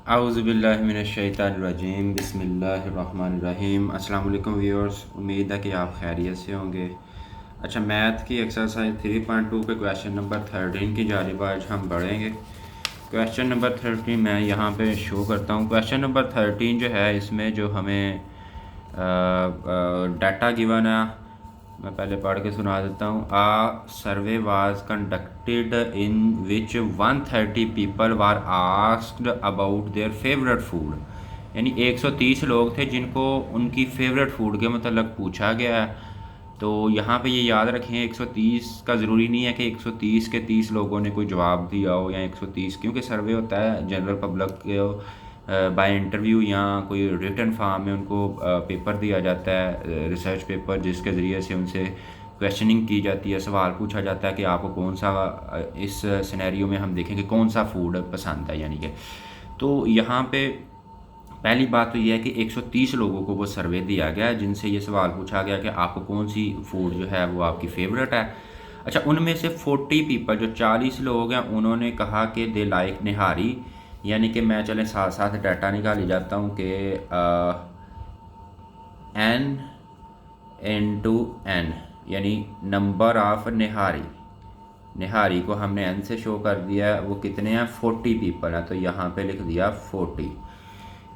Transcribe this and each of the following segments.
आउज़ुबिल्लाहिमिनश्शैतानिर्रजीम बिस्मिल्लाहिर्रहमानिर्रहीम। अस्सलाम वालेकुम व्यूअर्स, उम्मीद है कि आप खैरियत से होंगे। अच्छा, मैथ की एक्सरसाइज 3.2 के क्वेश्चन नंबर 13 की जानिब आज हम बढ़ेंगे। क्वेश्चन नंबर 13 मैं यहाँ पे शो करता हूँ। क्वेश्चन नंबर 13 जो है, इसमें जो हमें डाटा गिवन है, मैं पहले पढ़ के सुना देता हूँ। A survey was conducted in which 130 people were asked about their favourite food. यानी 130 लोग थे जिनको उनकी फेवरेट फूड के मतलब पूछा गया है। तो यहाँ पे ये याद रखें, 130 का ज़रूरी नहीं है कि 130 के 30 लोगों ने कोई जवाब दिया हो, या 130, क्योंकि सर्वे होता है जनरल पब्लिक के बाय इंटरव्यू या कोई रिटन फॉर्म में उनको पेपर दिया जाता है, रिसर्च पेपर, जिसके ज़रिए से उनसे क्वेश्चनिंग की जाती है, सवाल पूछा जाता है कि आपको कौन सा इस सिनेरियो में हम देखेंगे कौन सा फूड पसंद है। यानी कि तो यहाँ पे पहली बात तो यह है कि 130 लोगों को वो सर्वे दिया गया है जिनसे ये सवाल पूछा गया कि आपको कौन सी फूड जो है वो आपकी फेवरेट है। अच्छा, उनमें से 40 पीपल, जो 40 लोग हैं, उन्होंने कहा कि दे लाइक निहारी। यानी कि मैं चलें साथ साथ डाटा निकाली जाता हूँ कि एन इंटू एन, यानी नंबर ऑफ निहारी। निहारी को हमने एन से शो कर दिया है, वो कितने हैं, 40 पीपल हैं, तो यहाँ पे लिख दिया 40।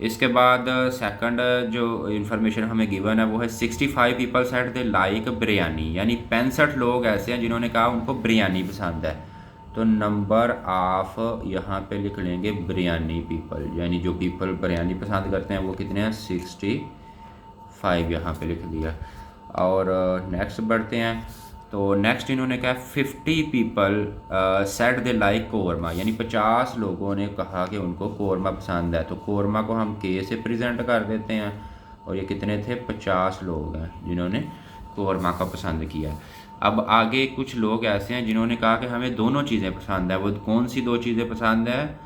इसके बाद सेकंड जो इन्फॉर्मेशन हमें गिवन है वो है 65 people said they like biryani. यानी 65 लोग ऐसे हैं जिन्होंने कहा उनको बिरयानी पसंद है। तो नंबर ऑफ यहाँ पे लिख लेंगे बिरयानी पीपल, यानी जो पीपल बिरयानी पसंद करते हैं वो कितने हैं, 65 यहाँ पे लिख दिया। और नेक्स्ट बढ़ते हैं। तो नेक्स्ट इन्होंने कहा 50 people said they like korma. यानी 50 लोगों ने कहा कि उनको कोरमा पसंद है। तो कोरमा को हम के से प्रेजेंट कर देते हैं, और ये कितने थे, 50 लोग हैं जिन्होंने कोरमा का पसंद किया। अब आगे कुछ लोग ऐसे हैं जिन्होंने कहा कि हमें दोनों चीज़ें पसंद है। वो कौन सी दो चीज़ें पसंद है,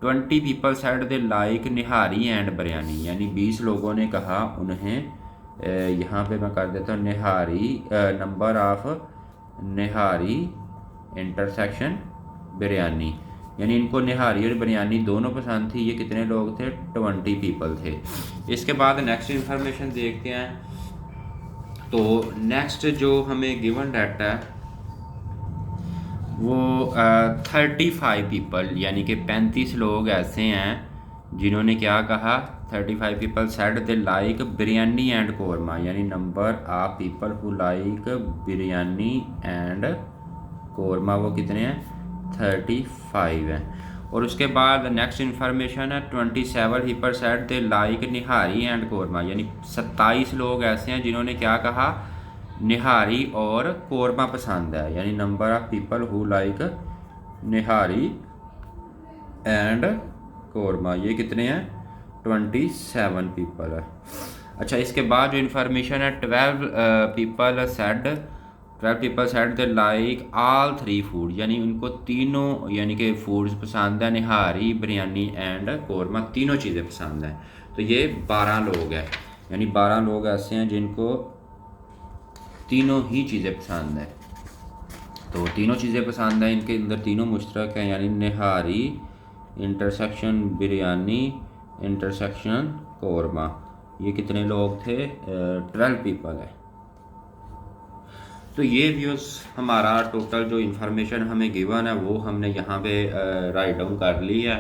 20 people said they like nihari and biryani. यानी 20 लोगों ने कहा उन्हें, यहाँ पे मैं कर देता हूँ nihari, number of nihari intersection biryani, यानी इनको निहारी और बिरयानी दोनों पसंद थी। ये कितने लोग थे, 20 पीपल थे। इसके बाद नेक्स्ट इन्फॉर्मेशन देखते हैं। तो नेक्स्ट जो हमें गिवन डाटा है वो 35 पीपल, यानी कि 35 लोग ऐसे हैं जिन्होंने क्या कहा, 35 people said they like biryani and korma. यानी number of people who like biryani and korma वो कितने हैं, 35 हैं। और उसके बाद नेक्स्ट इन्फॉर्मेशन है 27 people said they like nihari and korma. यानी 27 लोग ऐसे हैं जिन्होंने क्या कहा, निहारी और कोरमा पसंद है। यानी number of people who like nihari and korma ये कितने हैं, 27 पीपल है। अच्छा, इसके बाद जो इन्फॉर्मेशन है 12 people said they like all 3 food. यानी उनको तीनों, यानी कि फूड्स पसंद है, निहारी, बिरयानी एंड कोरमा, तीनों चीज़ें पसंद हैं। तो ये 12 लोग हैं, यानी 12 लोग ऐसे हैं जिनको तीनों ही चीज़ें पसंद है। तो तीनों चीज़ें पसंद हैं, इनके अंदर तीनों मुश्तरक हैं, यानी निहारी इंटरसेक्शन बिरयानी इंटरसेक्शन कोरमा। ये कितने लोग थे, 12 पीपल है। तो ये व्यूज़ हमारा टोटल जो इन्फॉर्मेशन हमें गिवन है वो हमने यहाँ पे राइट डाउन कर ली है,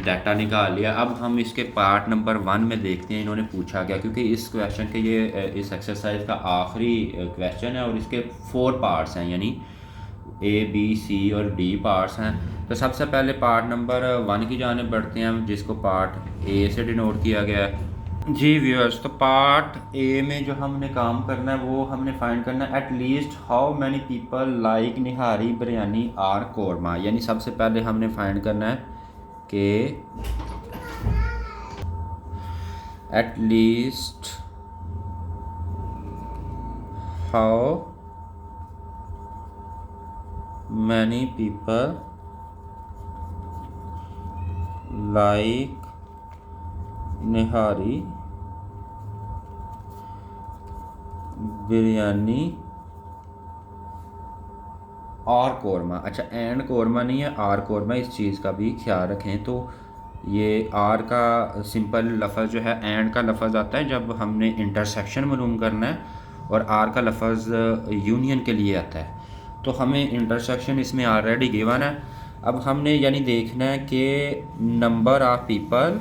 डाटा निकाल लिया। अब हम इसके पार्ट नंबर 1 में देखते हैं इन्होंने पूछा क्या, क्योंकि इस क्वेश्चन के ये इस एक्सरसाइज का आखिरी क्वेश्चन है और इसके 4 पार्ट्स हैं, यानी A B C और D पार्ट्स हैं। तो सबसे पहले पार्ट नंबर 1 की जानिब बढ़ते हैं, जिसको पार्ट A से डिनोट किया गया है। जी व्यूअर्स, तो पार्ट ए में जो हमने काम करना है वो हमने फाइंड करना है at least how many people like nihari biryani और कोरमा। यानी सबसे पहले हमने फाइंड करना है कि at least how many people like nihari biryani और कोरमा। अच्छा, एंड कोरमा नहीं है, आर कोरमा, इस चीज़ का भी ख्याल रखें। तो ये आर का सिंपल लफ्ज़ जो है एंड का लफ्ज़ आता है जब हमने इंटरसेक्शन मालूम करना है, और आर का लफ्ज़ यूनियन के लिए आता है। तो हमें इंटरसेक्शन इसमें ऑलरेडी गिवन है। अब हमने यानी देखना है कि नंबर ऑफ़ पीपल,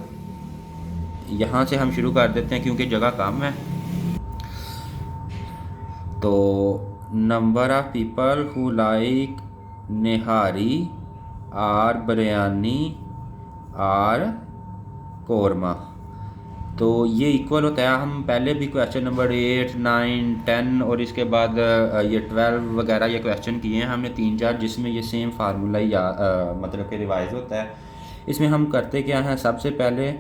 यहाँ से हम शुरू कर देते हैं क्योंकि जगह कम है। तो number of people who like nihari or biryani or korma, तो ये इक्वल होता है। हम पहले भी क्वेश्चन नंबर 8, 9, 10 और इसके बाद ये 12 वगैरह ये क्वेश्चन किए हैं हमने 3-4, जिसमें ये सेम फार्मूला ही मतलब कि रिवाइज होता है। इसमें हम करते क्या हैं, सबसे पहले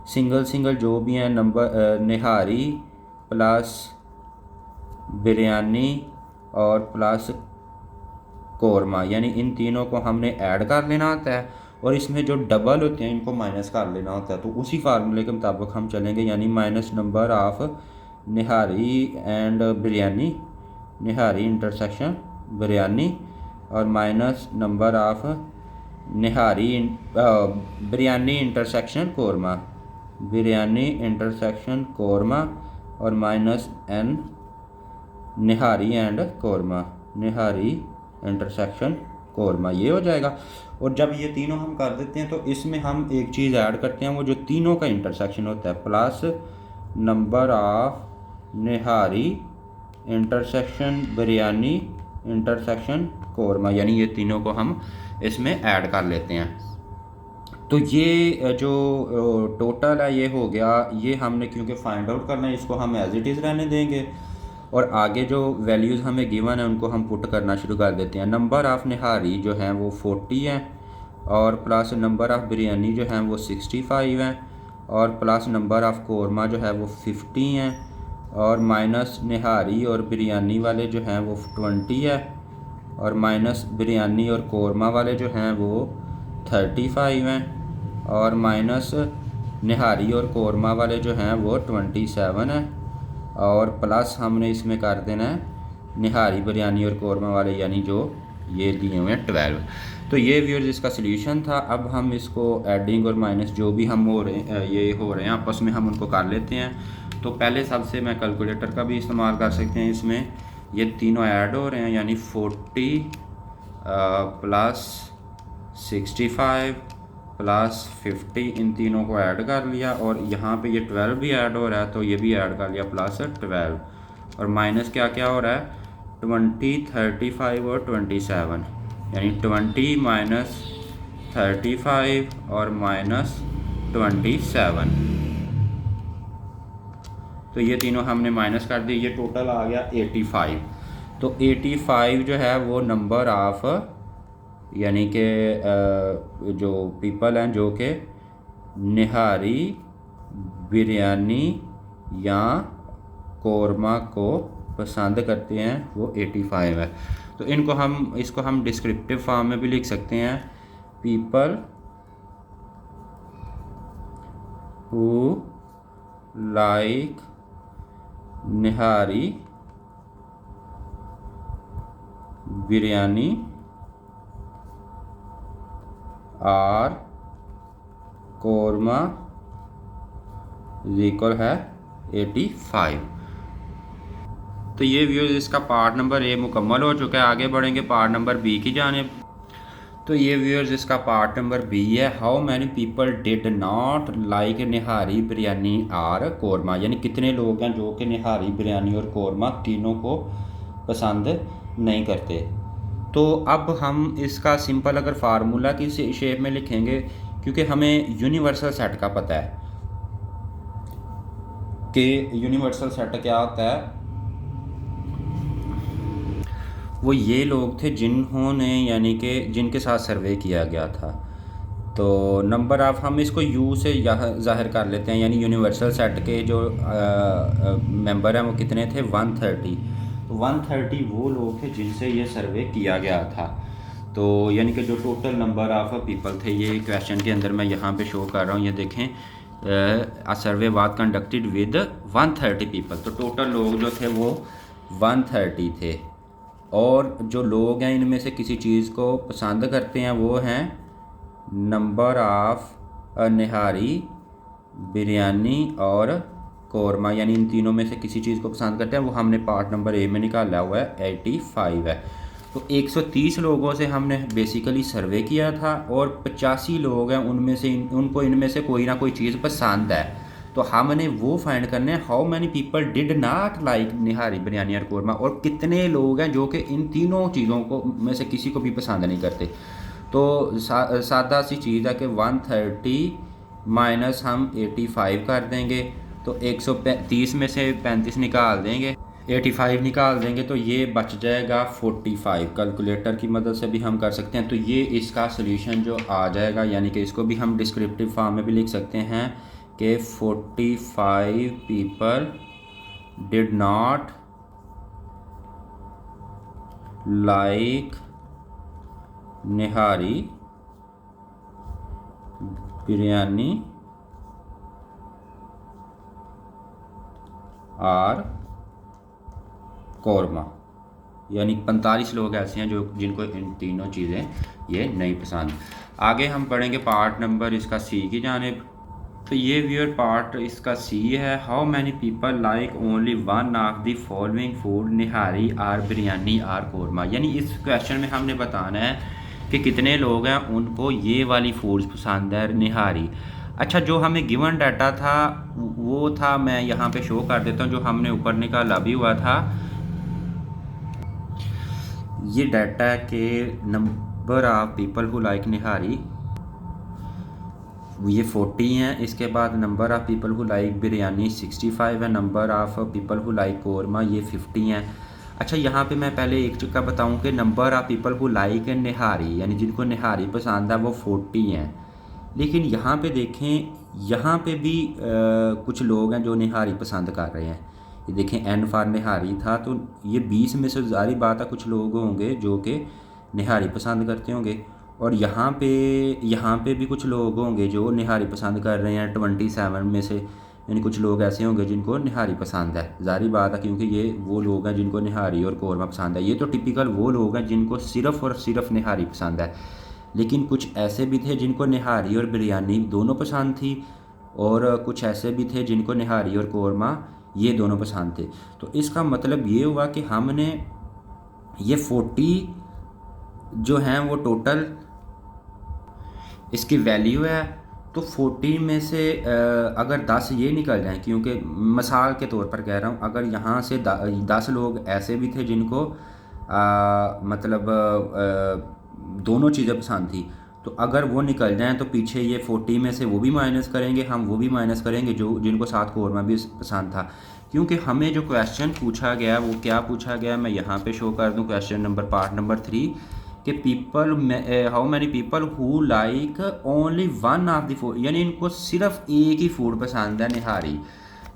सिंगल सिंगल जो भी हैं नंबर निहारी प्लस बिरयानी और प्लस कोरमा, यानी इन तीनों को हमने ऐड कर लेना होता है, और इसमें जो डबल होते हैं इनको माइनस कर लेना होता है। तो उसी फार्मूले के मुताबिक हम चलेंगे, यानी minus number of nihari and biryani, nihari intersection biryani, और minus number of nihari biryani intersection korma, biryani intersection korma, और minus n nihari and korma, nihari intersection korma, ये हो जाएगा। और जब ये तीनों हम कर देते हैं तो इसमें हम एक चीज़ ऐड करते हैं, वो जो तीनों का इंटरसेक्शन होता है, plus number of nihari intersection biryani intersection korma, यानी ये तीनों को हम इसमें ऐड कर लेते हैं। तो ये जो टोटल है ये हो गया। ये हमने क्योंकि फाइंड आउट करना है, इसको हम एज इट इज़ रहने देंगे, और आगे जो वैल्यूज़ हमें गिवन है उनको हम पुट करना शुरू कर देते हैं। नंबर ऑफ़ निहारी जो हैं वो 40 हैं, और प्लस नंबर ऑफ़ बिरयानी जो हैं वो 65 हैं, और प्लस नंबर ऑफ़ कोरमा जो है वो 50 हैं, और माइनस निहारी और बिरयानी वाले जो हैं वो 20 है, और माइनस बिरयानी और कोरमा वाले जो हैं वो 35 हैं, और माइनस निहारी और कोरमा वाले जो हैं वो 27 हैं, और प्लस हमने इसमें कर देना है निहारी बिरयानी और कोरमा वाले, यानी जो ये दिए हुए हैं 12। तो ये व्यूअर्स इसका सलूशन था। अब हम इसको एडिंग और माइनस जो भी हम हो रहे हैं आपस में हम उनको कर लेते हैं। तो पहले सबसे मैं कैलकुलेटर का भी इस्तेमाल कर सकते हैं। इसमें ये तीनों ऐड हो रहे हैं, यानी 40 प्लस 65 प्लस 50, इन तीनों को ऐड कर लिया, और यहाँ पे ये 12 भी ऐड हो रहा है तो ये भी ऐड कर लिया, प्लस 12, और माइनस क्या क्या हो रहा है 20, 35 और 27, यानी 20 माइनस 35 और माइनस 27। तो ये तीनों हमने माइनस कर दिए, ये टोटल आ गया 85। तो 85 जो है वो नंबर ऑफ़, यानी कि जो पीपल हैं जो कि निहारी बिरयानी या कोरमा को पसंद करते हैं वो 85 है। तो इसको हम डिस्क्रिप्टिव फॉर्म में भी लिख सकते हैं, people who like nihari biryani or korma equal है 85। तो ये व्यूज़ इसका पार्ट नंबर ए मुकम्मल हो चुका है। आगे बढ़ेंगे पार्ट नंबर बी की जानिब। तो ये व्यूअर्स इसका पार्ट नंबर बी है, how many people did not like nihari biryani or korma, यानी कितने लोग हैं जो कि निहारी बिरयानी और कोरमा तीनों को पसंद नहीं करते। तो अब हम इसका सिंपल अगर फार्मूला की शेप में लिखेंगे, क्योंकि हमें यूनिवर्सल सेट का पता है कि यूनिवर्सल सेट क्या होता है, वो ये लोग थे जिन्होंने, यानी कि जिनके साथ सर्वे किया गया था। तो नंबर ऑफ़, हम इसको यू से ज़ाहिर कर लेते हैं, यानी यूनिवर्सल सेट के जो मेंबर हैं वो कितने थे 130। तो 130 वो लोग थे जिनसे ये सर्वे किया गया था। तो यानी कि जो टोटल नंबर ऑफ़ पीपल थे, ये क्वेश्चन के अंदर मैं यहाँ पे शो कर रहा हूँ, ये देखें, a survey was conducted with 130 people. तो टोटल लोग जो थे वो 130 थे, और जो लोग हैं इनमें से किसी चीज़ को पसंद करते हैं वो हैं नंबर ऑफ़ निहारी, बिरयानी और कौरमा, यानी इन तीनों में से किसी चीज़ को पसंद करते हैं, वो हमने पार्ट नंबर ए में निकाला हुआ है, 85 है। तो 130 लोगों से हमने बेसिकली सर्वे किया था और 85 लोग हैं, उनमें से उनको इनमें से कोई ना कोई चीज़ पसंद है। तो हमने वो फाइंड करने हैं how many people did not like nihari, biryani और कौरमा, और कितने लोग हैं जो कि इन तीनों चीज़ों को में से किसी को भी पसंद नहीं करते। तो सादा सी चीज़ है कि 130 माइनस हम 85 कर देंगे, तो 130 में से 35 निकाल देंगे, 85 निकाल देंगे, तो ये बच जाएगा 45। कैलकुलेटर की मदद से भी हम कर सकते हैं। तो ये इसका सॉल्यूशन जो आ जाएगा, यानी कि इसको भी हम डिस्क्रिप्टिव फॉर्म में भी लिख सकते हैं कि 45 people did not like nihari, biryani और कौरमा, यानी 45 लोग ऐसे हैं जो जिनको इन तीनों चीज़ें ये नहीं पसंद। आगे हम पढ़ेंगे पार्ट नंबर इसका सी की जानिब। तो ये व्यूअर पार्ट इसका सी है, how many people like only one of the following food, nihari और बिरयानी और कौरमा। यानी इस क्वेश्चन में हमने बताना है कि कितने लोग हैं उनको ये वाली फूड्स पसंद है, निहारी। अच्छा, जो हमें गिवन डाटा था वो था, मैं यहाँ पे शो कर देता हूँ, जो हमने ऊपर निकाला भी हुआ था। ये डाटा है कि number of people who like nihari ये 40 हैं। इसके बाद number of people who like biryani 65 है। Number of people who like korma ये 50 हैं। अच्छा, यहाँ पे मैं पहले एक चीज़ का बताऊँ कि number of people who like nihari, यानी जिनको निहारी पसंद है, वो 40 हैं। लेकिन यहाँ पे देखें, यहाँ पे भी कुछ लोग हैं जो निहारी पसंद कर रहे हैं। ये देखें, एन फॉर निहारी था, तो ये 20 में से ज़ाहिर बात है कुछ लोग होंगे जो कि निहारी पसंद करते होंगे, और यहाँ पे भी कुछ लोग होंगे जो निहारी पसंद कर रहे हैं 27 में से, यानी कुछ लोग ऐसे होंगे जिनको निहारी पसंद है। ज़ाहिर बात है, क्योंकि ये वो लोग हैं जिनको निहारी और कौरमा पसंद है। ये तो टिपिकल वो लोग हैं जिनको सिर्फ़ और सिर्फ निहारी पसंद है। लेकिन कुछ ऐसे भी थे जिनको निहारी और बिरयानी दोनों पसंद थी, और कुछ ऐसे भी थे जिनको निहारी और कौरमा ये दोनों पसंद थे। तो इसका मतलब ये हुआ कि हमने ये 40 जो हैं वो टोटल इसकी वैल्यू है, तो 40 में से अगर 10 ये निकल जाएं, क्योंकि मिसाल के तौर पर कह रहा हूँ, अगर यहाँ से 10 लोग ऐसे भी थे जिनको मतलब दोनों चीज़ें पसंद थी, तो अगर वो निकल जाएं तो पीछे ये 40 में से वो भी माइनस करेंगे, हम वो भी माइनस करेंगे जो जिनको साथ कौरमा भी पसंद था। क्योंकि हमें जो क्वेश्चन पूछा गया वो क्या पूछा गया, मैं यहाँ पे शो कर दूँ क्वेश्चन नंबर पार्ट नंबर 3 कि people how many people who like only one of the food, यानी इनको सिर्फ एक ही फूड पसंद है, निहारी।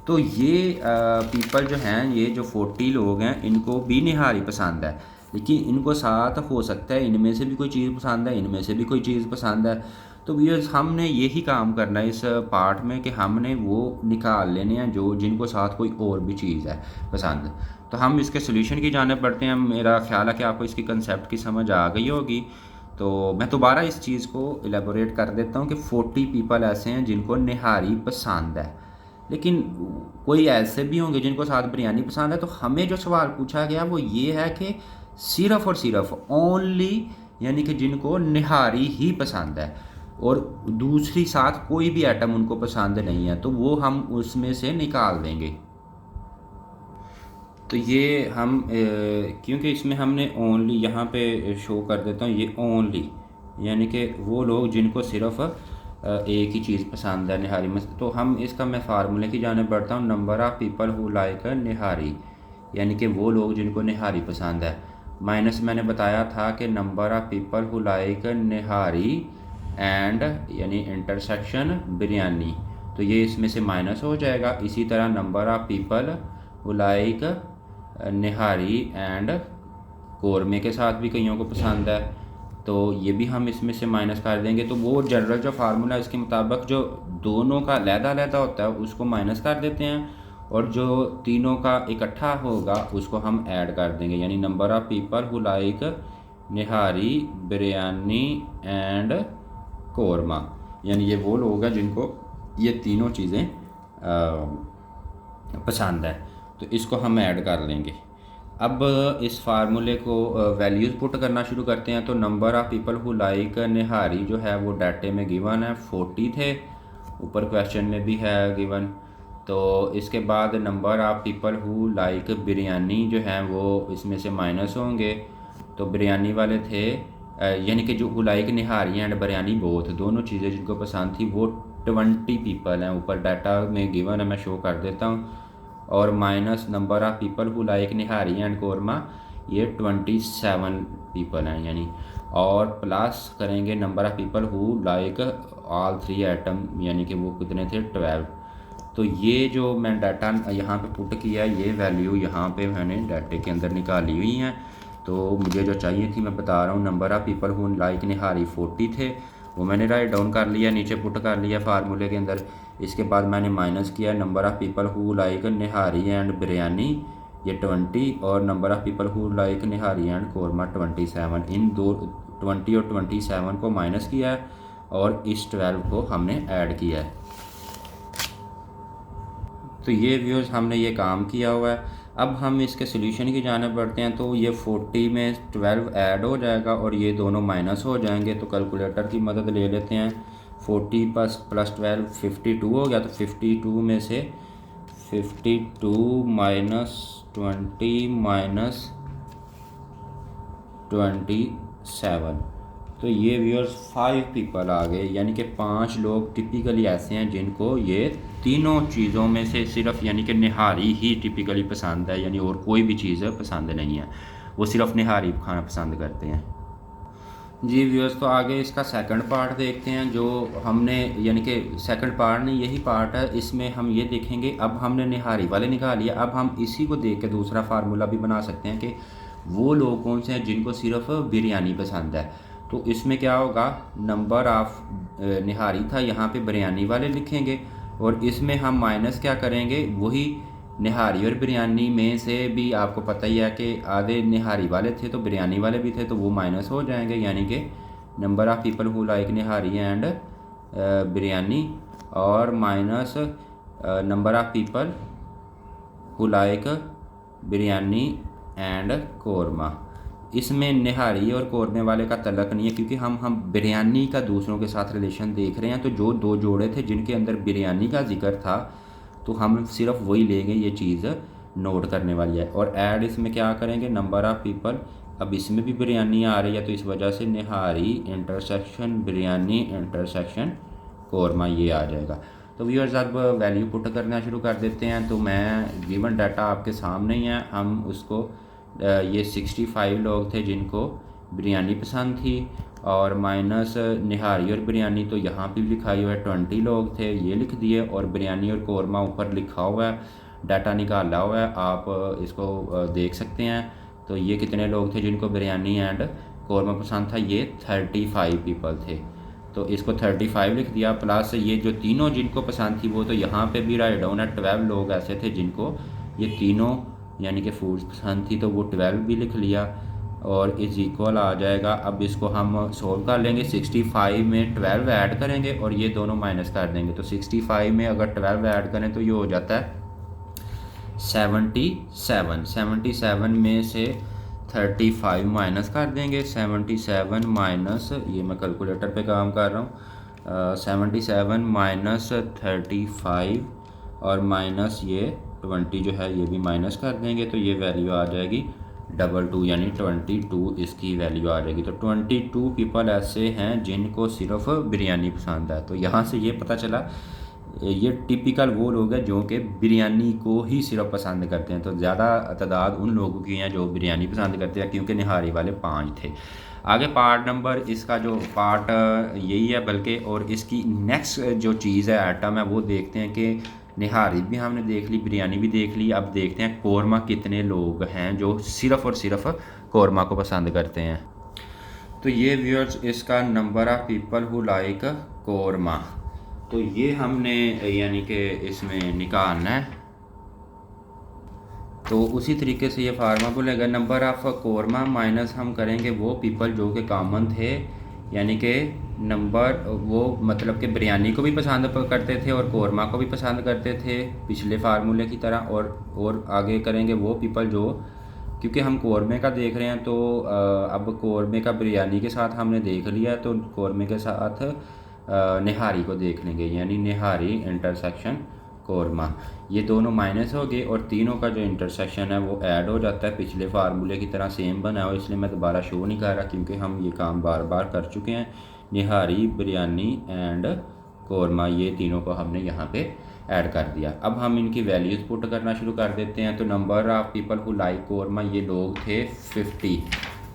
तो ये पीपल जो हैं, ये जो 40 लोग हैं, इनको भी निहारी पसंद है, लेकिन इनको साथ हो सकता है इनमें से भी कोई चीज़ पसंद है, इनमें से भी कोई चीज़ पसंद है। तो व्यूअर्स, हमने यही काम करना है इस पार्ट में कि हमने वो निकाल लेने हैं जो जिनको साथ कोई और भी चीज़ है पसंद। तो हम इसके सोल्यूशन की जानिब बढ़ते हैं। मेरा ख्याल है कि आपको इसकी कंसेप्ट की समझ आ गई होगी। तो मैं दोबारा इस चीज़ को एलेबोरेट कर देता हूँ कि 40 पीपल ऐसे हैं जिनको निहारी पसंद है, लेकिन कोई ऐसे भी होंगे जिनको साथ बिरयानी पसंद है। तो हमें जो सवाल पूछा गया वो ये है कि सिर्फ़ और सिर्फ ओनली, यानी कि जिनको निहारी ही पसंद है और दूसरी साथ कोई भी आइटम उनको पसंद नहीं है, तो वो हम उसमें से निकाल देंगे। तो ये हम क्योंकि इसमें हमने ओनली यहाँ पे शो कर देता हूँ, ये ओनली यानी कि वो लोग जिनको सिर्फ एक ही चीज़ पसंद है, निहारी में। तो हम इसका मैं फार्मूले की जाने बढ़ता हूँ, number of people who like nihari, यानी कि वो लोग जिनको निहारी पसंद है, माइनस मैंने बताया था कि number of people who like nihari and यानी इंटरसेक्शन बिरयानी, तो ये इसमें से माइनस हो जाएगा। इसी तरह number of people who like nihari and कौरमे के साथ भी कईयों को पसंद है, तो ये भी हम इसमें से माइनस कर देंगे। तो वो जनरल जो फार्मूला इसके मुताबिक जो दोनों का अलग-अलग होता है उसको माइनस कर देते हैं, और जो तीनों का इकट्ठा होगा उसको हम ऐड कर देंगे, यानी number of people who like nihari, biryani and korma. यानी ये वो लोग हैं जिनको ये तीनों चीज़ें पसंद है। तो इसको हम ऐड कर लेंगे। अब इस फार्मूले को वैल्यूज़ पुट करना शुरू करते हैं। तो number of people who like nihari जो है वो डाटे में गिवन है 40 थे, ऊपर क्वेश्चन में भी है गिवन। तो इसके बाद number of people who like biryani जो है वो इसमें से माइनस होंगे। तो बिरयानी वाले थे यानी कि जो who like nihari and biryani both, दोनों चीज़ें जिनको पसंद थी वो 20 पीपल हैं, ऊपर डाटा में गिवन है, मैं शो कर देता हूँ। और minus number of people who like nihari and korma, ये 27 पीपल हैं यानी। और प्लस करेंगे number of people who like all 3 item, यानी कि वो कितने थे 12। तो ये जो मैं डाटा यहाँ पे पुट किया, ये वैल्यू यहाँ पे मैंने डाटे के अंदर निकाली हुई हैं। तो मुझे जो चाहिए थी मैं बता रहा हूँ, number of people who like nihari 40 थे, वो मैंने राइट डाउन कर लिया, नीचे पुट कर लिया फार्मूले के अंदर। इसके बाद मैंने माइनस किया number of people who like nihari and biryani, ये 20, और number of people who like nihari and korma 27। इन दो 20 और 27 को माइनस किया है और इस 12 को हमने ऐड किया है। तो ये व्यूअर्स हमने ये काम किया हुआ है। अब हम इसके सोल्यूशन की जानिब बढ़ते हैं। तो ये 40 में 12 ऐड हो जाएगा और ये दोनों माइनस हो जाएंगे। तो कैलकुलेटर की मदद ले लेते हैं। 40 प्लस 12 52 हो गया। तो 52 में से 52 माइनस 20 माइनस 27, तो ये व्यूअर्स 5 पीपल आ गए, यानी कि 5 लोग टिपिकली ऐसे हैं जिनको ये तीनों चीज़ों में से सिर्फ यानी कि निहारी ही टिपिकली पसंद है, यानी और कोई भी चीज़ पसंद नहीं है, वो सिर्फ निहारी खाना पसंद करते हैं। जी व्यूअर्स, तो आगे इसका सेकंड पार्ट देखते हैं जो हमने, यानी कि सेकंड पार्ट नहीं, यही पार्ट है। इसमें हम ये देखेंगे, अब हमने निहारी वाले निकाल लिया, अब हम इसी को देख के दूसरा फार्मूला भी बना सकते हैं कि वो लोग कौन से हैं जिनको सिर्फ बिरयानी पसंद है। तो इसमें क्या होगा, नंबर ऑफ़ निहारी था, यहाँ पे बिरयानी वाले लिखेंगे और इसमें हम माइनस क्या करेंगे, वही निहारी और बिरयानी में से भी आपको पता ही है कि आधे निहारी वाले थे तो बिरयानी वाले भी थे, तो वो माइनस हो जाएंगे, यानी कि number of people who like nihari and biryani और minus number of people who like biryani and korma. इसमें निहारी और कोरमे वाले का तल्लक नहीं है, क्योंकि हम बिरयानी का दूसरों के साथ रिलेशन देख रहे हैं। तो जो दो जोड़े थे जिनके अंदर बिरयानी का जिक्र था, तो हम सिर्फ वही लेंगे, ये चीज़ नोट करने वाली है। और ऐड इसमें क्या करेंगे, नंबर ऑफ़ पीपल, अब इसमें भी बिरयानी आ रही है तो इस वजह से निहारी इंटरसेक्शन बिरयानी इंटरसेक्शन कोरमा, ये आ जाएगा। तो व्यूअर्स अब वैल्यू पुट करना शुरू कर देते हैं। तो मैं गिवन डाटा आपके सामने ही है, हम उसको ये 65 लोग थे जिनको बिरयानी पसंद थी, और माइनस निहारी और बिरयानी, तो यहाँ पे भी लिखाई हुआ है 20 लोग थे, ये लिख दिए, और बिरयानी और कोरमा ऊपर लिखा हुआ है, डाटा निकाला हुआ है, आप इसको देख सकते हैं। तो ये कितने लोग थे जिनको बिरयानी एंड कोरमा पसंद था, ये 35 पीपल थे, तो इसको 35 लिख दिया। प्लस ये जो तीनों जिनको पसंद थी वो तो यहाँ पे भी राइट डाउन है, 12 लोग ऐसे थे जिनको ये तीनों यानी कि फूड्स पसंद थी, तो वो 12 भी लिख लिया और इज इक्वल आ जाएगा। अब इसको हम सोल्व कर लेंगे, 65 में 12 ऐड करेंगे और ये दोनों माइनस कर देंगे। तो 65 में अगर 12 ऐड करें तो ये हो जाता है 77। 77 में से 35 माइनस कर देंगे, 77 माइनस, ये मैं कैलकुलेटर पे काम कर रहा हूँ, 77 माइनस 35 और माइनस ये 20 जो है ये भी माइनस कर देंगे, तो ये वैल्यू आ जाएगी 22, यानी 22 इसकी वैल्यू आ जाएगी। तो 22 पीपल ऐसे हैं जिनको सिर्फ बिरयानी पसंद है। तो यहाँ से ये पता चला ये टिपिकल वो लोग हैं जो कि बिरयानी को ही सिर्फ पसंद करते हैं। तो ज़्यादा तादाद उन लोगों की हैं जो बिरयानी पसंद करते हैं, क्योंकि निहारी वाले 5 थे। आगे पार्ट नंबर, इसका जो पार्ट यही है बल्कि, और इसकी नेक्स्ट जो चीज़ है आइटम है वो देखते हैं कि निहारी भी हमने देख ली, बिरयानी भी देख ली, अब देखते हैं कोरमा कितने लोग हैं जो सिर्फ़ और सिर्फ कोरमा को पसंद करते हैं। तो ये व्यूअर्स इसका number of people who like korma, तो ये हमने यानी कि इसमें निकालना है। तो उसी तरीके से ये फार्मूला बोलेगा, नंबर ऑफ़ कोरमा माइनस हम करेंगे वो पीपल जो कि कॉमन थे, यानी कि नंबर वो मतलब कि बिरयानी को भी पसंद करते थे और कौरमा को भी पसंद करते थे पिछले फार्मूले की तरह। और आगे करेंगे वो पीपल जो, क्योंकि हम कौरमे का देख रहे हैं तो अब कौरमे का बिरयानी के साथ हमने देख लिया, तो कौरमे के साथ निहारी को देख लेंगे, यानी निहारी इंटरसेक्शन कौरमा। ये दोनों माइनस हो गए और तीनों का जो इंटरसेक्शन है वो ऐड हो जाता है। पिछले फार्मूले की तरह सेम बना हो, इसलिए मैं दोबारा शो नहीं कर रहा क्योंकि हम ये काम बार बार कर चुके हैं। निहारी, बिरयानी एंड कौरमा, ये तीनों को हमने यहाँ पे ऐड कर दिया। अब हम इनकी वैल्यूज़ पुट करना शुरू कर देते हैं। तो number of people who like korma, ये लोग थे 50।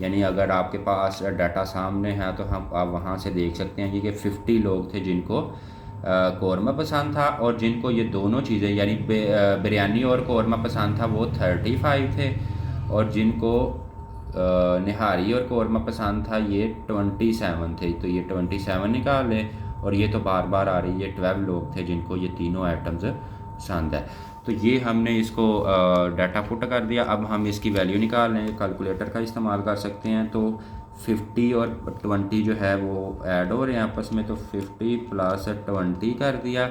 यानी अगर आपके पास डाटा सामने है तो आप वहाँ से देख सकते हैं कि 50 लोग थे जिनको कौरमा पसंद था, और जिनको ये दोनों चीज़ें यानी बिरयानी और कौरमा पसंद था वो 35 थे, और जिनको निहारी और कौरमा पसंद था ये 27 थे। तो ये 27 निकाल ले, और ये तो बार बार आ रही है 12 लोग थे जिनको ये तीनों आइटम्स पसंद है। तो ये हमने इसको डाटा पुट कर दिया। अब हम इसकी वैल्यू निकाल लेंगे, कैलकुलेटर का इस्तेमाल कर सकते हैं। तो 50 और 20 जो है वो ऐड हो रहे हैं आपस में, तो 50 प्लस 20 कर दिया,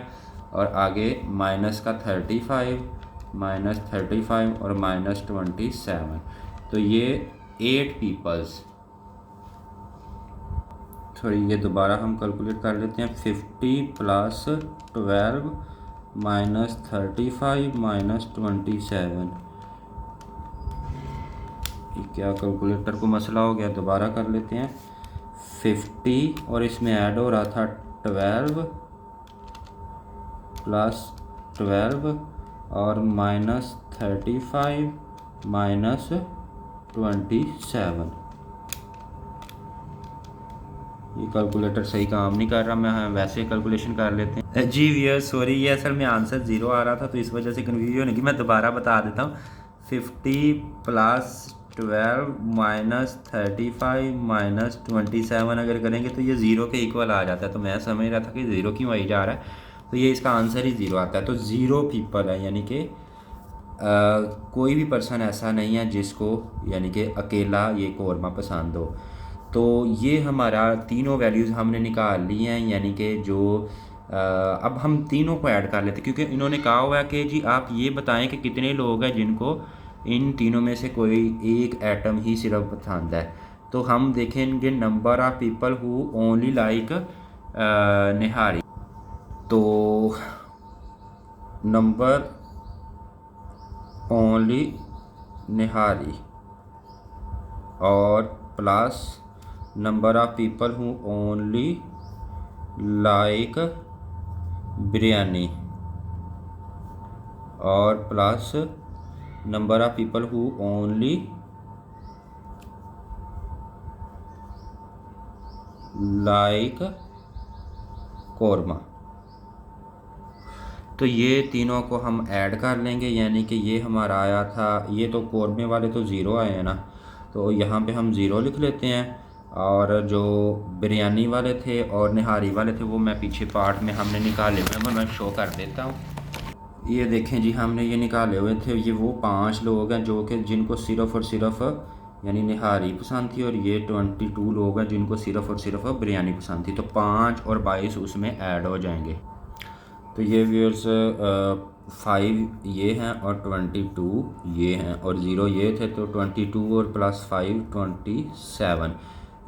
और आगे माइनस का 35, माइनस 35 और माइनस 27। तो ये 8 पीपल्स, सॉरी ये दोबारा हम कैलकुलेट कर लेते हैं। 50 प्लस 12 माइनस 35 माइनस 27। क्या कैलकुलेटर को मसला हो गया, दोबारा कर लेते हैं। 50 और इसमें ऐड हो रहा था 12 प्लस 12 और माइनस 35 माइनस 27। ये कैलकुलेटर सही काम नहीं कर रहा, मैं वैसे कैलकुलेशन कर लेते हैं। जी वियर सॉरी, ये असल में आंसर 0 आ रहा था तो इस वजह से कन्फ्यूजन होगी। मैं दोबारा बता देता हूँ। 50 प्लस 12 माइनस 35 माइनस 27 अगर करेंगे तो ये 0 के इक्वल आ जाता है। तो मैं समझ रहा था कि 0 क्यों आई जा रहा है, तो ये इसका आंसर ही 0 आता है। तो 0 पीपल है, यानी कि कोई भी पर्सन ऐसा नहीं है जिसको यानी कि अकेला ये कौरमा पसंद हो। तो ये हमारा तीनों वैल्यूज़ हमने निकाल ली हैं, यानी कि जो अब हम तीनों को ऐड कर लेते, क्योंकि इन्होंने कहा हुआ है कि जी आप ये बताएं कि कितने लोग हैं जिनको इन तीनों में से कोई एक एटम ही सिर्फ पसंद है। तो हम देखेंगे number of people who only like nihari. तो नंबर ओनली निहारी और plus number of people who only like biryani और plus number of people who only like korma. तो ये तीनों को हम ऐड कर लेंगे, यानी कि ये हमारा आया था, ये तो कौरमे वाले तो 0 आए हैं ना, तो यहाँ पे हम 0 लिख लेते हैं। और जो बिरयानी वाले थे और निहारी वाले थे वो मैं पीछे पार्ट में हमने निकाले हुए, मैं शो कर देता हूँ। ये देखें जी, हमने ये निकाले हुए थे। ये वो 5 लोग हैं जो कि जिनको सिर्फ़ और सिर्फ यानी निहारी पसंद थी, और ये 22 लोग हैं जिनको सिर्फ़ और सिर्फ बिरयानी पसंद थी। तो 5 और 22 उसमें ऐड हो जाएंगे। तो ये व्यूअर्स 5 ये हैं और 22 ये हैं और 0 ये थे, तो 22 और प्लस 5 27,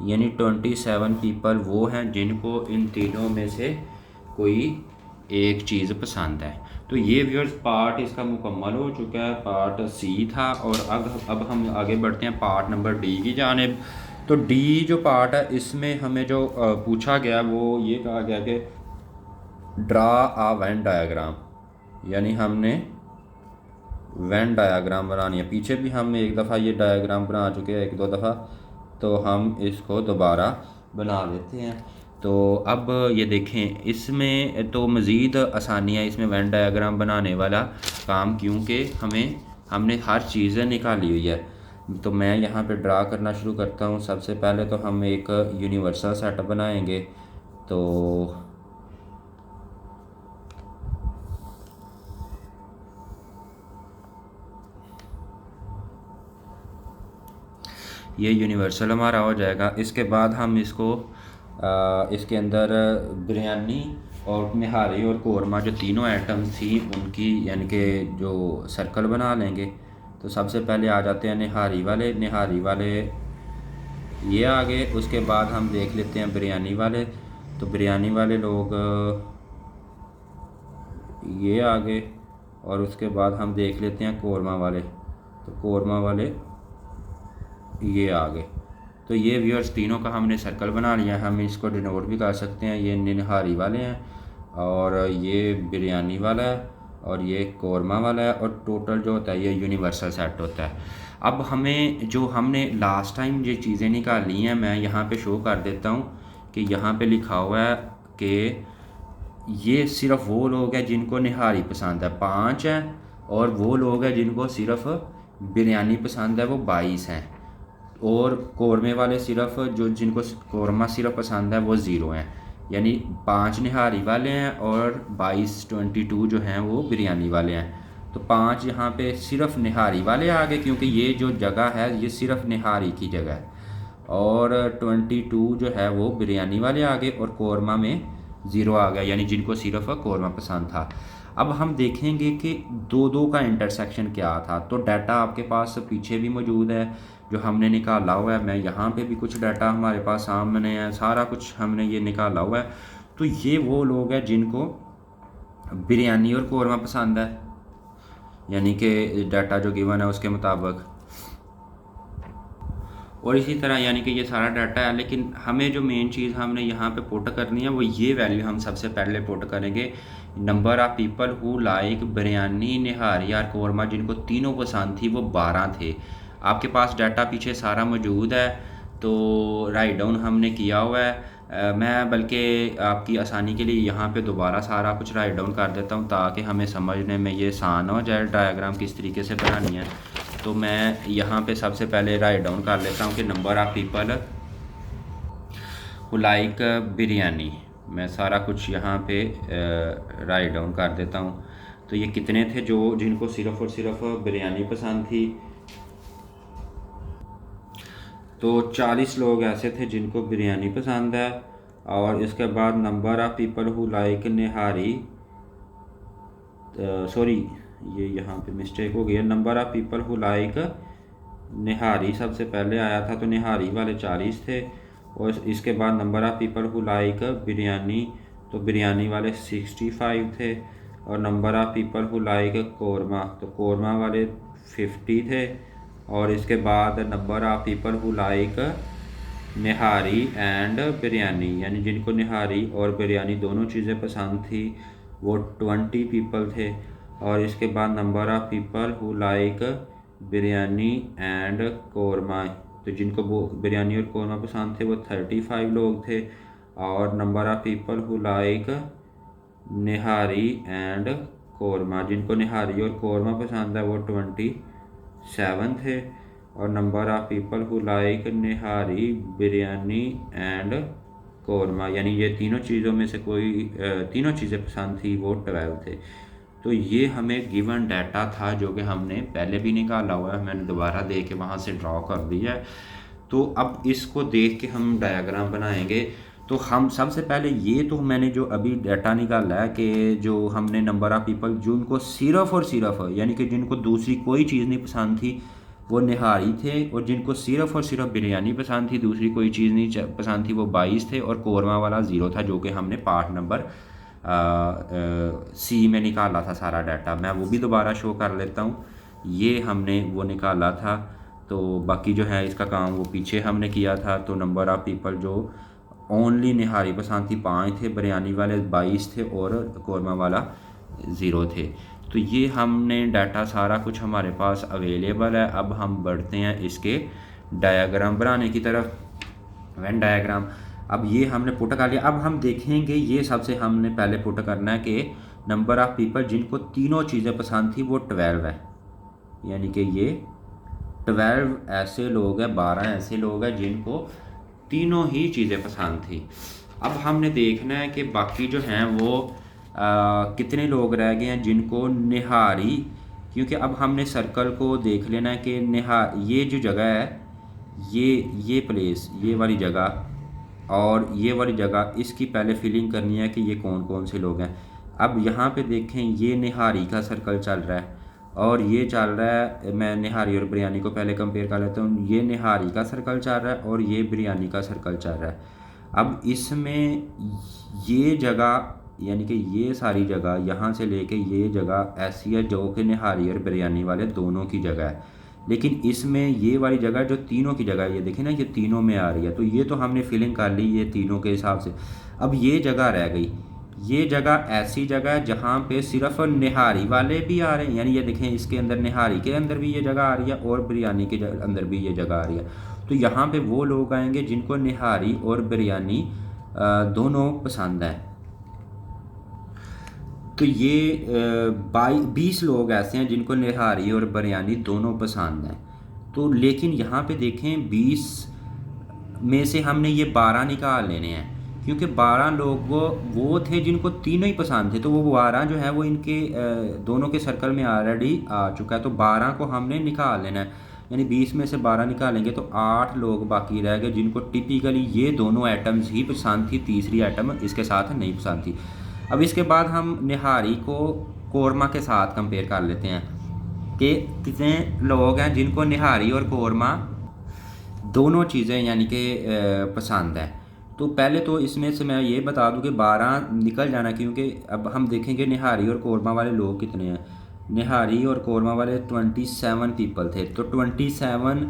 यानी 27 पीपल वो हैं जिनको इन तीनों में से कोई एक चीज़ पसंद है। तो ये व्यूअर्स पार्ट इसका मुकम्मल हो चुका है, पार्ट सी था। और अब हम आगे बढ़ते हैं पार्ट नंबर डी की जानिब। तो डी जो पार्ट है इसमें हमें जो पूछा गया वो ये कहा गया कि ड्रा आ वेन डायग्राम, यानी हमने वेन डायग्राम बनानी है। पीछे भी हम एक दफ़ा ये डायग्राम बना चुके हैं, 1-2 दफ़ा, तो हम इसको दोबारा बना लेते हैं। तो अब ये देखें, इसमें तो मज़ीद आसानी है इसमें वेन डायग्राम बनाने वाला काम, क्योंकि हमने हर चीज़ निकाली हुई है। तो मैं यहाँ पे ड्रा करना शुरू करता हूँ। सबसे पहले तो हम एक यूनिवर्सल सेट बनाएंगे। तो ये यूनिवर्सल हमारा हो जाएगा। इसके बाद हम इसको इसके अंदर बिरयानी और निहारी और कोरमा जो तीनों आइटम्स थी उनकी यानी कि जो सर्कल बना लेंगे। तो सबसे पहले आ जाते हैं निहारी वाले ये आ गए। उसके बाद हम देख लेते हैं बिरयानी वाले। तो बिरयानी वाले लोग ये आ गए। और उसके बाद हम देख लेते हैं कोरमा वाले। तो कोरमा वाले ये आ गए। तो ये व्यूअर्स तीनों का हमने सर्कल बना लिया है। हम इसको डिनोट भी कर सकते हैं। ये निहारी वाले हैं और ये बिरयानी वाला है और ये कोरमा वाला है और टोटल जो होता है ये यूनिवर्सल सेट होता है। अब हमें जो हमने लास्ट टाइम ये चीज़ें निकाली हैं मैं यहाँ पे शो कर देता हूँ कि यहाँ पे लिखा हुआ है कि ये सिर्फ़ वो लोग हैं जिनको निहारी पसंद है 5 हैं, और वो लोग हैं जिनको सिर्फ़ बिरयानी पसंद है वो 22 हैं, और कौरमे वाले सिर्फ जो जिनको कौरमा सिर्फ पसंद है वो 0 हैं। यानी 5 निहारी वाले हैं और 22 जो हैं वो बिरयानी वाले हैं। तो 5 यहाँ पे सिर्फ निहारी वाले आ गए क्योंकि ये जो जगह है ये सिर्फ निहारी की जगह है, और 22 जो है वो बिरयानी वाले आ गए और कौरमा में 0 आ गया, यानी जिनको सिर्फ कौरमा पसंद था। अब हम देखेंगे कि दो का इंटरसेक्शन क्या था। तो डाटा आपके पास पीछे भी मौजूद है जो हमने निकाला हुआ है। मैं यहाँ पे भी कुछ डाटा हमारे पास सामने है, सारा कुछ हमने ये निकाला हुआ है। तो ये वो लोग हैं जिनको बिरयानी और कौरमा पसंद है, यानी कि डाटा जो गिवन है उसके मुताबिक। और इसी तरह यानी कि ये सारा डाटा है, लेकिन हमें जो मेन चीज़ हमने यहाँ पे पुट करनी है वो ये वैल्यू हम सबसे पहले पुट करेंगे। Number of people who like biryani nihari और कौरमा, जिनको तीनों पसंद थी वो 12 थे। आपके पास डाटा पीछे सारा मौजूद है, तो राइट डाउन हमने किया हुआ है। मैं बल्कि आपकी आसानी के लिए यहाँ पे दोबारा सारा कुछ राइट डाउन कर देता हूँ ताकि हमें समझने में ये आसान हो जाए डायग्राम किस तरीके से बनानी है। तो मैं यहाँ पे सबसे पहले राइट डाउन कर लेता हूँ कि number of people who like biryani, मैं सारा कुछ यहाँ पे राइट डाउन कर देता हूँ। तो ये कितने थे जो जिनको सिर्फ़ और सिर्फ बिरयानी पसंद थी। तो 40 लोग ऐसे थे जिनको बिरयानी पसंद है। और इसके बाद number of people who like nihari, sorry ये यहाँ पे मिस्टेक हो गई है। Number of people who like nihari सबसे पहले आया था, तो निहारी वाले 40 थे। और इसके बाद number of people who like biryani, तो बिरयानी वाले 65 थे। और number of people who like korma, तो कौरमा वाले 50 थे। और इसके बाद number of people who like nihari and biryani, यानी जिनको निहारी और बिरयानी दोनों चीज़ें पसंद थी वो 20 पीपल थे। और इसके बाद number of people who like biryani and korma, तो जिनको वो बिरयानी और कौरमा पसंद थे वो 35 लोग थे। और number of people who like nihari and korma, जिनको निहारी और कौरमा पसंद है वो 27 थे। और number of people who like nihari biryani and korma, यानी ये तीनों चीज़ों में से कोई तीनों चीज़ें पसंद थी वो 12 थे। तो ये हमें गिवन डाटा था जो कि हमने पहले भी निकाला हुआ है, मैंने दोबारा दे के वहाँ से ड्रॉ कर दिया है। तो अब इसको देख के हम डायग्राम बनाएंगे। तो हम सबसे पहले ये तो मैंने जो अभी डाटा निकाला है कि जो हमने नंबर ऑफ़ पीपल जिनको सिर्फ़ और सिर्फ यानी कि जिनको दूसरी कोई चीज़ नहीं पसंद थी वो निहारी थे, और जिनको सिर्फ़ और सिर्फ बिरयानी पसंद थी दूसरी कोई चीज़ नहीं पसंद थी वो 22 थे, और कौरमा वाला 0 था जो कि हमने पार्ट नंबर सी में निकाला था सारा डाटा। मैं वो भी दोबारा शो कर लेता हूँ। ये हमने वो निकाला था, तो बाकी जो है इसका काम वो पीछे हमने किया था। तो नंबर ऑफ़ पीपल जो ओनली निहारी पसंद थी 5 थे, बिरयानी वाले 22 थे और कौरमा वाला 0 थे। तो ये हमने डाटा सारा कुछ हमारे पास अवेलेबल है। अब हम बढ़ते हैं इसके डायग्राम बनाने की तरफ, वेन डायग्राम। अब ये हमने पुट कर लिया। अब हम देखेंगे ये सबसे हमने पहले पुट करना है कि नंबर ऑफ़ पीपल जिनको तीनों चीज़ें पसंद थी वो 12 है, यानी कि ये 12 ऐसे लोग हैं, 12 ऐसे लोग हैं जिनको तीनों ही चीज़ें पसंद थी। अब हमने देखना है कि बाकी जो हैं वो कितने लोग रह गए हैं जिनको निहारी, क्योंकि अब हमने सर्कल को देख लेना है कि ये जो जगह है ये प्लेस ये वाली जगह और ये वाली जगह इसकी पहले फिलिंग करनी है कि ये कौन कौन से लोग हैं। अब यहाँ पे देखें ये निहारी का सर्कल चल रहा है और ये चल रहा है, मैं निहारी और बिरयानी को पहले कंपेयर कर लेता हूँ। ये निहारी का सर्कल चल रहा है और ये बिरयानी का सर्कल चल रहा है। अब इसमें ये जगह यानी कि ये सारी जगह यहाँ से लेके ये जगह ऐसी है जो कि निहारी और बिरयानी वाले दोनों की जगह है, लेकिन इसमें ये वाली जगह जो तीनों की जगह है, ये देखें ना ये तीनों में आ रही है, तो ये तो हमने फिलिंग कर ली ये तीनों के हिसाब से। अब ये जगह रह गई, ये जगह ऐसी जगह है जहाँ पे सिर्फ निहारी वाले भी आ रहे हैं, यानी ये देखें इसके अंदर निहारी के अंदर भी ये जगह आ रही है और बिरयानी के अंदर भी ये जगह आ रही है। तो यहाँ पे वो लोग आएंगे जिनको निहारी और बिरयानी दोनों पसंद है। तो ये 20 लोग ऐसे हैं जिनको निहारी और बिरयानी दोनों पसंद हैं। तो लेकिन यहाँ पे देखें 20 में से हमने ये 12 निकाल लेने हैं, क्योंकि 12 लोग वो थे जिनको तीनों ही पसंद थे, तो वो 12 जो है वो इनके दोनों के सर्कल में ऑलरेडी आ चुका है। तो 12 को हमने निकाल लेना है, यानी 20 में से 12 निकालेंगे तो 8 लोग बाकी रह गए जिनको टिपिकली ये दोनों आइटम्स ही पसंद थी, तीसरी आइटम इसके साथ नहीं पसंद थी। अब इसके बाद हम निहारी को कोरमा के साथ कंपेयर कर लेते हैं कि कितने लोग हैं जिनको निहारी और कोरमा दोनों चीज़ें यानी कि पसंद है। तो पहले तो इसमें से मैं ये बता दूं कि 12 निकल जाना, क्योंकि अब हम देखेंगे निहारी और कोरमा वाले लोग कितने हैं। निहारी और कोरमा वाले 27 पीपल थे, तो 27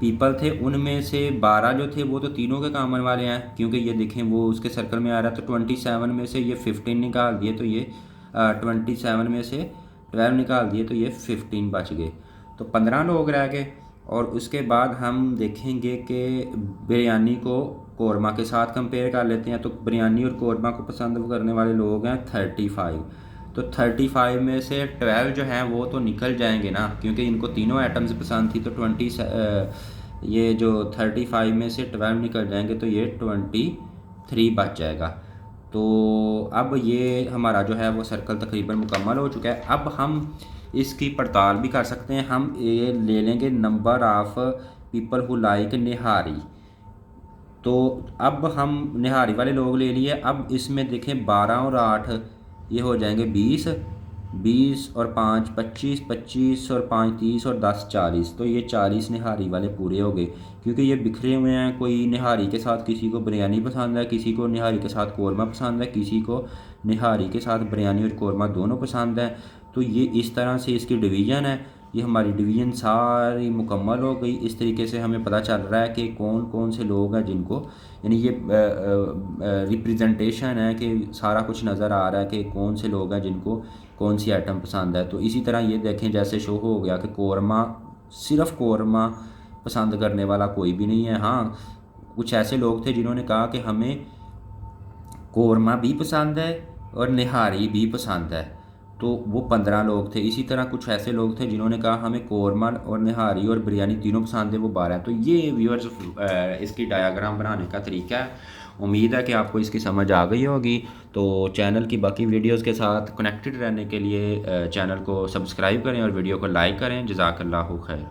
पीपल थे, उनमें से 12 जो थे वो तो तीनों के कॉमन वाले हैं, क्योंकि ये देखें वो उसके सर्कल में आ रहा है। तो 27 में से ये 15 निकाल दिए तो ये 27 में से 12 निकाल दिए तो ये 15 बच गए, तो 15 लोग रह गए। और उसके बाद हम देखेंगे कि बिरयानी को कोरमा के साथ कंपेयर कर लेते हैं। तो बिरयानी और कोरमा को पसंद करने वाले लोग हैं 35। तो 35 में से 12 जो हैं वो तो निकल जाएंगे ना, क्योंकि इनको तीनों आइटम्स पसंद थी। तो 20 ये जो 35 में से 12 निकल जाएंगे तो ये 23 बच जाएगा। तो अब ये हमारा जो है वो सर्कल तकरीबन मुकम्मल हो चुका है। अब हम इसकी पड़ताल भी कर सकते हैं। हम ये ले लेंगे number of people who like nihari. तो अब हम निहारी वाले लोग ले लिए। अब इसमें देखें 12 और 8 ये हो जाएंगे 20, 20 और 5 25, 25 और 5 30 और 10 40। तो ये 40 निहारी वाले पूरे हो गए, क्योंकि ये बिखरे हुए हैं। कोई निहारी के साथ किसी को बिरयानी पसंद है, किसी को निहारी के साथ कोरमा पसंद है, किसी को निहारी के साथ बिरयानी और कोरमा दोनों पसंद है। तो ये इस तरह से इसकी डिवीज़न है। ये हमारी डिवीज़न सारी मुकम्मल हो गई। इस तरीके से हमें पता चल रहा है कि कौन कौन से लोग हैं जिनको, यानी ये रिप्रेजेंटेशन है कि सारा कुछ नज़र आ रहा है कि कौन से लोग हैं जिनको कौन सी आइटम पसंद है। तो इसी तरह ये देखें जैसे शो हो गया कि कोरमा, सिर्फ़ कोरमा पसंद करने वाला कोई भी नहीं है। हाँ, कुछ ऐसे लोग थे जिन्होंने कहा कि हमें कोरमा भी पसंद है और निहारी भी पसंद है, तो वो 15 लोग थे। इसी तरह कुछ ऐसे लोग थे जिन्होंने कहा हमें कोरमा और निहारी और बिरयानी तीनों पसंद है, वो 12। तो ये व्यूअर्स इसकी डायग्राम बनाने का तरीका है। उम्मीद है कि आपको इसकी समझ आ गई होगी। तो चैनल की बाकी वीडियोस के साथ कनेक्टेड रहने के लिए चैनल को सब्सक्राइब करें और वीडियो को लाइक करें। जज़ाकल्लाहु खैर।